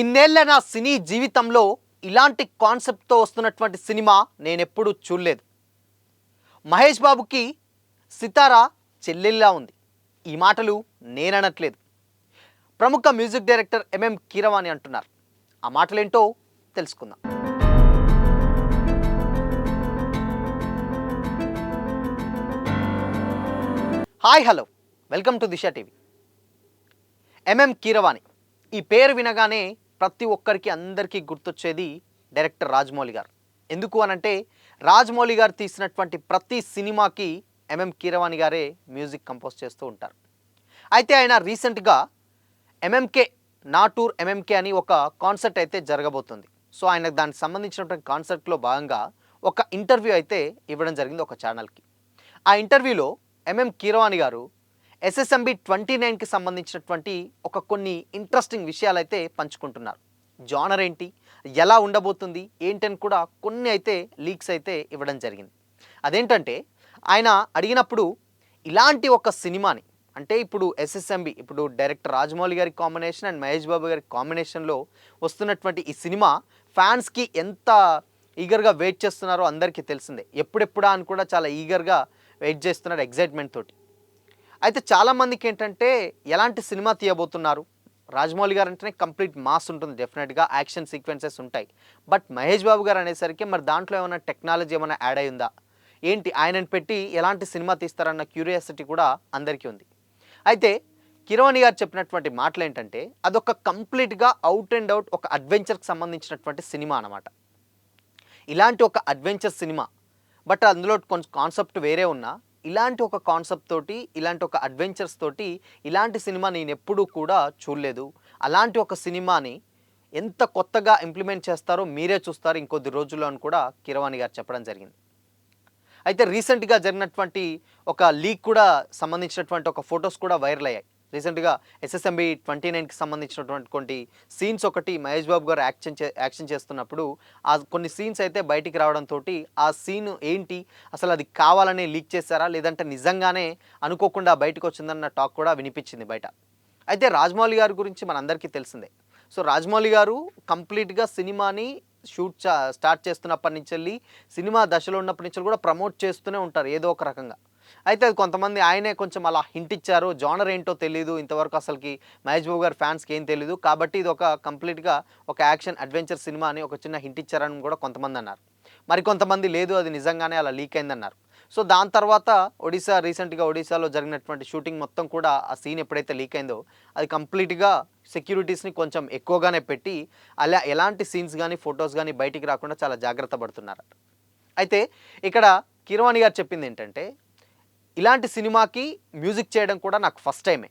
ఇన్నేళ్ల నా సినీ జీవితంలో ఇలాంటి కాన్సెప్ట్తో వస్తున్నటువంటి సినిమా నేనెప్పుడూ చూడలేదు. మహేష్ బాబుకి సితారా చెల్లెల్లా ఉంది. ఈ మాటలు నేననట్లేదు. ప్రముఖ మ్యూజిక్ డైరెక్టర్ ఎంఎం కీరవాణి అంటున్నారు. ఆ మాటలేంటో తెలుసుకుందాం. Hi hello, welcome to Disha TV. MM Keeravani ఈ పేరు వినగానే ప్రతి ఒక్కరికి అందరికీ గుర్తొచ్చేది డైరెక్టర్ రాజమౌళి గారు. ఎందుకు అనంటే రాజమౌళి గారు తీసినటువంటి ప్రతి సినిమాకి ఎంఎం కీరవాణి గారే మ్యూజిక్ కంపోజ్ చేస్తూ ఉంటారు. అయితే ఆయన రీసెంట్గా ఎంఎంకే నా టూర్ ఎంఎంకే అని ఒక కాన్సర్ట్ అయితే జరగబోతుంది. సో ఆయన దానికి సంబంధించినటువంటి కాన్సర్ట్లో భాగంగా ఒక ఇంటర్వ్యూ అయితే ఇవ్వడం జరిగింది ఒక ఛానల్కి. ఆ ఇంటర్వ్యూలో ఎంఎం కీరవాణి గారు ఎస్ఎస్ఎంబి 29కి సంబంధించినటువంటి కొన్ని ఇంట్రెస్టింగ్ విషయాలైతే పంచుకుంటున్నారు. జానర్ ఏంటి, ఎలా ఉండబోతుంది ఏంటని కూడా కొన్ని అయితే లీక్స్ అయితే ఇవ్వడం జరిగింది. అదేంటంటే ఆయన అడిగినప్పుడు ఇలాంటి ఒక సినిమాని, అంటే ఇప్పుడు ఎస్ఎస్ఎంబి, ఇప్పుడు డైరెక్టర్ రాజమౌళి గారి కాంబినేషన్ అండ్ మహేష్ బాబు గారి కాంబినేషన్లో వస్తున్నటువంటి ఈ సినిమా ఫ్యాన్స్కి ఎంత ఈగర్గా వెయిట్ చేస్తున్నారో అందరికీ తెలిసిందే. ఎప్పుడెప్పుడా అని కూడా చాలా ఈగర్గా వెయిట్ చేస్తున్నారు ఎగ్జైట్మెంట్ తోటి. అయితే చాలామందికి ఏంటంటే ఎలాంటి సినిమా తీయబోతున్నారు, రాజమౌళి గారు అంటేనే కంప్లీట్ మాస్ ఉంటుంది, డెఫినెట్గా యాక్షన్ సీక్వెన్సెస్ ఉంటాయి. బట్ మహేష్ బాబు గారు అనేసరికి మరి దాంట్లో ఏమైనా టెక్నాలజీ ఏమైనా యాడ్ అయ్యిందా ఏంటి, ఆయనను పెట్టి ఎలాంటి సినిమా తీస్తారన్న క్యూరియాసిటీ కూడా అందరికీ ఉంది. అయితే కీరవాణి గారు చెప్పినటువంటి మాటలు ఏంటంటే అదొక కంప్లీట్గా అవుట్ అండ్ అవుట్ ఒక అడ్వెంచర్కి సంబంధించినటువంటి సినిమా అన్నమాట. ఇలాంటి ఒక అడ్వెంచర్ సినిమా, బట్ అందులో కొంచెం కాన్సెప్ట్ వేరే ఉన్నా ఇలాంటి ఒక కాన్సెప్ట్ తోటి, ఇలాంటి ఒక అడ్వెంచర్స్ తోటి ఇలాంటి సినిమా నేను ఎప్పుడూ కూడా చూడలేదు. అలాంటి ఒక సినిమాని ఎంత కొత్తగా ఇంప్లిమెంట్ చేస్తారో మీరే చూస్తారు ఇంకొద్ది రోజుల్లో అని కూడా కీరవాణి గారు చెప్పడం జరిగింది. అయితే రీసెంట్గా జరిగినటువంటి ఒక లీక్ కూడా సంబంధించినటువంటి ఒక ఫొటోస్ కూడా వైరల్ అయ్యాయి. రీసెంట్గా ఎస్ఎస్ఎంబి 29కి సంబంధించినటువంటి కొన్ని సీన్స్ ఒకటి మహేష్ బాబు గారు యాక్షన్ చేస్తున్నప్పుడు ఆ కొన్ని సీన్స్ అయితే బయటికి రావడంతో ఆ సీన్ ఏంటి, అసలు అది కావాలనే లీక్ చేశారా లేదంటే నిజంగానే అనుకోకుండా బయటకు వచ్చిందన్న టాక్ కూడా వినిపించింది బయట. అయితే రాజమౌళి గారి గురించి మనందరికీ తెలిసిందే. సో రాజమౌళి గారు కంప్లీట్గా సినిమాని స్టార్ట్ చేస్తున్నప్పటి నుంచి వెళ్ళి, సినిమా దశలో ఉన్నప్పటి నుంచి కూడా ప్రమోట్ చేస్తూనే ఉంటారు ఏదో ఒక రకంగా. అయితే అది కొంతమంది ఆయనే కొంచెం అలా హింట్ ఇచ్చారు, జానర్ ఏంటో తెలీదు ఇంతవరకు అసలుకి మహేష్ బాబు గారి ఫ్యాన్స్కి ఏం తెలీదు, కాబట్టి ఇది ఒక కంప్లీట్గా ఒక యాక్షన్ అడ్వెంచర్ సినిమా అని ఒక చిన్న హింట్ ఇచ్చారని కూడా కొంతమంది అన్నారు. మరికొంతమంది లేదు అది నిజంగానే అలా లీక్ అయిందన్నారు. సో దాని తర్వాత రీసెంట్గా ఒడిశాలో జరిగినటువంటి షూటింగ్ మొత్తం కూడా ఆ సీన్ ఎప్పుడైతే లీక్ అయిందో అది కంప్లీట్గా సెక్యూరిటీస్ని కొంచెం ఎక్కువగానే పెట్టి అలా ఎలాంటి సీన్స్ కానీ ఫొటోస్ కానీ బయటికి రాకుండా చాలా జాగ్రత్త పడుతున్నారట. అయితే ఇక్కడ కీరవాణి గారు చెప్పింది ఏంటంటే ఇలాంటి సినిమాకి మ్యూజిక్ చేయడం కూడా నాకు ఫస్ట్ టైమే.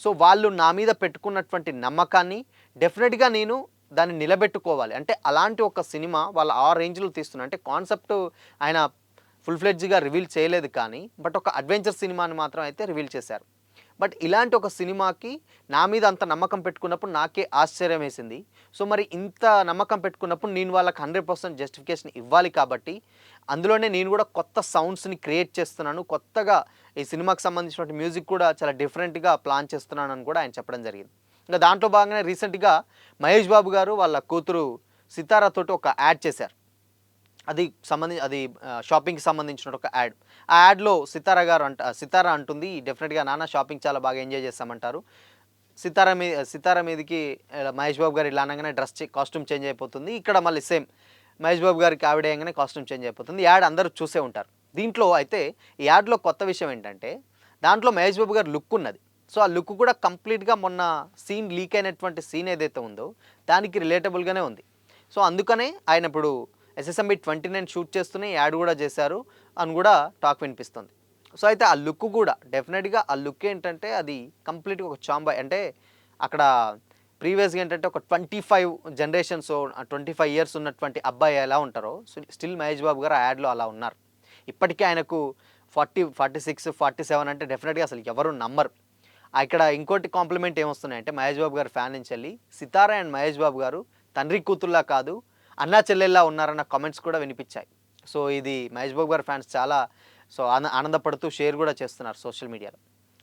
సో వాళ్ళు నా మీద పెట్టుకున్నటువంటి నమ్మకాన్ని డెఫినెట్గా నేను దాన్ని నిలబెట్టుకోవాలి. అంటే అలాంటి ఒక సినిమా వాళ్ళు ఆ రేంజ్లో తీస్తున్నారు. అంటే కాన్సెప్ట్ ఆయన ఫుల్ ఫ్లెడ్జ్గా రివీల్ చేయలేదు కానీ, బట్ ఒక అడ్వెంచర్ సినిమాని మాత్రం అయితే రివీల్ చేశారు. బట్ ఇలాంటి ఒక సినిమాకి నా మీద అంత నమ్మకం పెట్టుకున్నప్పుడు నాకే ఆశ్చర్యం వేసింది. సో మరి ఇంత నమ్మకం పెట్టుకున్నప్పుడు నేను వాళ్ళకి 100% జస్టిఫికేషన్ ఇవ్వాలి, కాబట్టి అందులోనే నేను కూడా కొత్త సౌండ్స్ని క్రియేట్ చేస్తున్నాను, కొత్తగా ఈ సినిమాకి సంబంధించినటువంటి మ్యూజిక్ కూడా చాలా డిఫరెంట్గా ప్లాన్ చేస్తున్నాను అని కూడా ఆయన చెప్పడం జరిగింది. ఇంకా దాంట్లో భాగంగానే రీసెంట్గా మహేష్ బాబు గారు వాళ్ళ కూతురు సితారాతోటి ఒక యాడ్ చేశారు. అది షాపింగ్కి సంబంధించిన ఒక యాడ్. ఆ యాడ్లో సితారా అంటుంది డెఫినెట్గా నాన్న షాపింగ్ చాలా బాగా ఎంజాయ్ చేస్తామంటారు. సితారా మీదకి మహేష్ బాబు గారు ఇలా అనగానే కాస్ట్యూమ్ చేంజ్ అయిపోతుంది. ఇక్కడ మళ్ళీ సేమ్ మహేష్ బాబు గారికి ఆవిడ వేయగానే కాస్ట్యూమ్ చేంజ్ అయిపోతుంది. యాడ్ అందరూ చూసే ఉంటారు. దీంట్లో అయితే ఈ యాడ్లో కొత్త విషయం ఏంటంటే దాంట్లో మహేష్ బాబు గారు లుక్ ఉన్నది. సో ఆ లుక్ కూడా కంప్లీట్గా మొన్న సీన్ లీక్ అయినటువంటి సీన్ ఏదైతే ఉందో దానికి రిలేటబుల్గానే ఉంది. సో అందుకనే ఆయన ఇప్పుడు ఎస్ఎస్ఎంబి 29 షూట్ చేస్తూనే యాడ్ కూడా చేశారు అని కూడా టాక్ వినిపిస్తుంది. సో అయితే ఆ లుక్ కూడా డెఫినెట్గా ఆ లుక్ ఏంటంటే అది కంప్లీట్గా ఒక చాంబాయ్, అంటే అక్కడ ప్రీవియస్గా ఏంటంటే ఒక 25 జనరేషన్స్ 25 ఇయర్స్ ఉన్నటువంటి అబ్బాయి ఎలా ఉంటారో స్టిల్ మహేష్ బాబు గారు ఆ యాడ్లో అలా ఉన్నారు. ఇప్పటికే ఆయనకు 40, 46, 47 అంటే డెఫినెట్గా అసలు ఎవరు నమ్మరు. ఇక్కడ ఇంకోటి కాంప్లిమెంట్ ఏమొస్తున్నాయంటే మహేష్ బాబు గారు ఫ్యాన్ నుంచి వెళ్ళి సితారా అండ్ మహేష్ బాబు గారు తండ్రి కూతుర్లా కాదు అన్నా చెల్లెల్లా ఉన్నారన్న కామెంట్స్ కూడా వినిపించాయి. సో ఇది మహేష్ బాబు గారి ఫ్యాన్స్ చాలా ఆనందపడుతూ షేర్ కూడా చేస్తున్నారు సోషల్ మీడియాలో.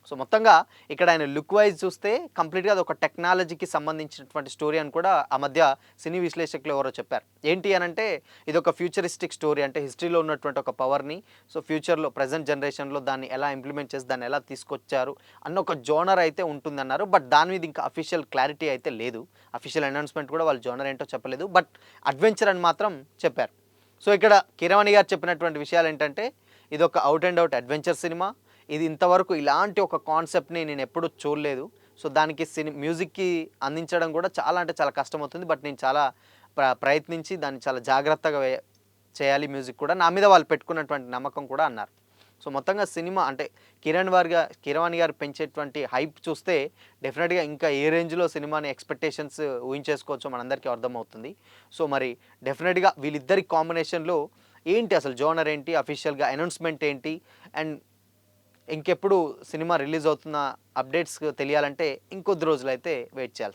సో మొత్తంగా ఇక్కడ ఆయన లుక్ వైజ్ చూస్తే కంప్లీట్గా అది ఒక టెక్నాలజీకి సంబంధించినటువంటి స్టోరీ అని కూడా ఆ మధ్య సినీ విశ్లేషకులు ఎవరో చెప్పారు. ఏంటి అని అంటే ఇది ఒక ఫ్యూచరిస్టిక్ స్టోరీ, అంటే హిస్టరీలో ఉన్నటువంటి ఒక పవర్ని సో ఫ్యూచర్లో ప్రజెంట్ జనరేషన్లో దాన్ని ఎలా ఇంప్లిమెంట్ చేసి దాన్ని ఎలా తీసుకొచ్చారు అన్న ఒక జోనర్ అయితే ఉంటుందన్నారు. బట్ దాని మీద ఇంకా అఫీషియల్ క్లారిటీ అయితే లేదు, అఫీషియల్ అనౌన్స్మెంట్ కూడా వాళ్ళు జోనర్ ఏంటో చెప్పలేదు, బట్ అడ్వెంచర్ అని మాత్రం చెప్పారు. సో ఇక్కడ కీరవాణి గారు చెప్పినటువంటి విషయాలు ఏంటంటే ఇది ఒక out and out adventure cinema, ఇది ఇంతవరకు ఇలాంటి ఒక కాన్సెప్ట్ని నేను ఎప్పుడూ చూడలేదు. సో దానికి మ్యూజిక్కి అందించడం కూడా చాలా అంటే చాలా కష్టమవుతుంది, బట్ నేను చాలా ప్రయత్నించి దాన్ని చాలా జాగ్రత్తగా చేయాలి, మ్యూజిక్ కూడా నా మీద వాళ్ళు పెట్టుకున్నటువంటి నమ్మకం కూడా అన్నారు. సో మొత్తంగా సినిమా అంటే కీరవాణి గారు పెంచేటువంటి హైప్ చూస్తే డెఫినెట్గా ఇంకా ఏ రేంజ్లో సినిమాని ఎక్స్పెక్టేషన్స్ ఊహించేసుకోవచ్చో మనందరికీ అర్థమవుతుంది. సో మరి డెఫినెట్గా వీళ్ళిద్దరి కాంబినేషన్లో ఏంటి అసలు జోనర్ ఏంటి, అఫీషియల్గా అనౌన్స్మెంట్ ఏంటి, అండ్ ఇంకెప్పుడు సినిమా రిలీజ్ అవుతున్న అప్డేట్స్ తెలియాలంటే ఇంకొద్ది రోజులైతే వెయిట్ చేయాల్సింది.